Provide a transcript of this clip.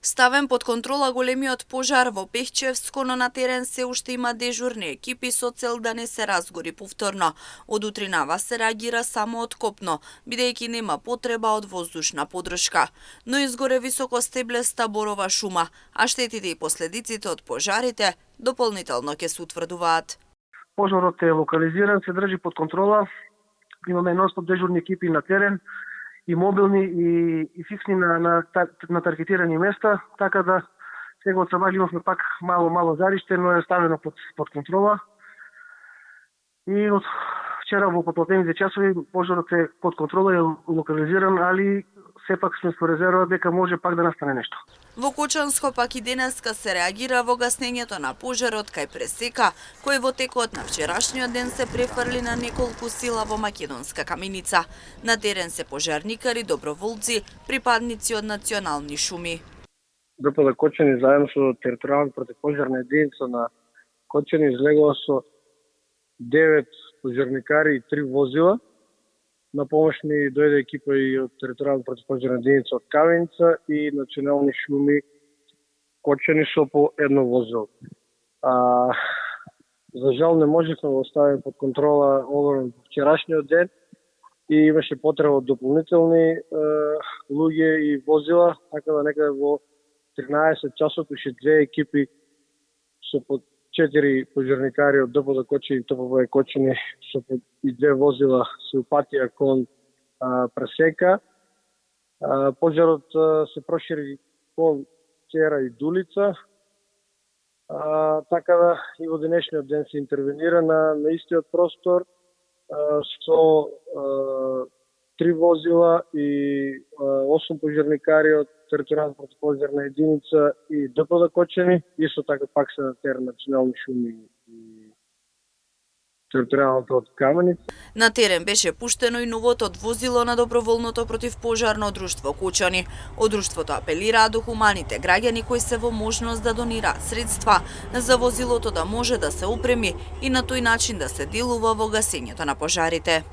Ставен под контрола големиот пожар во Пехчевско, но на терен се уште има дежурни екипи со цел да не се разгори повторно. Од утринава се реагира само од копно, бидејќи нема потреба од воздушна поддршка. Но изгоре високостеблеста борова шума, а штетите и последиците од пожарите дополнително ќе се утврдуваат. Пожарот е локализиран, се држи под контрола. Имаме ностоп дежурни екипи на терен, и мобилни и фиксни на таргетирани места, така да сега од сабај имавме пак мало жариште, но е ставено под контрола. И од вчера во поплатените часови пожарот е под контрола, е локализиран, али сепак сме со резерва дека може пак да настане нешто. Во Кочанско пак и денеска се реагира во гаснењето на пожарот кај Пресека, кој во текот на вчерашниот ден се префрли на неколку села во Македонска Каменица. На терен се пожарникари, доброволци, припадници од национални шуми. ДПД Кочани заедно со територијална противпожарна единица на Кочани излегува со 9 пожарникари и 3 возила. На помош ни дојде екипа и од територијална противпожарна единица од Каменица и национални шуми Кочани со по едно возило. За жал не можехме да оставиме под контрола огромен вчерашниот ден и имаше потреба од дополнителни луѓе и возила, така да некаде во 13 часот уште 2 екипи со по 4 пожарникари од ДПД Кочани и ТПВ Кочани со и 2 возила се упатија кон Пресека. Пожарот се прошири кон Цера и Дулица, така да и во денешниот ден се интервенира на истиот простор со 3 возила и 8 пожарникари од територијална противпожарна единица и ДПД Кочани, исто така пак се на терен национални шуми и територијалната од Каменица. На терен беше пуштено и новото возило на доброволното противпожарно друштво Кочани. Од друштвото апелираа до хуманите граѓани кои се во можност да донираат средства за возилото да може да се опреми и на тој начин да се делува во гасењето на пожарите.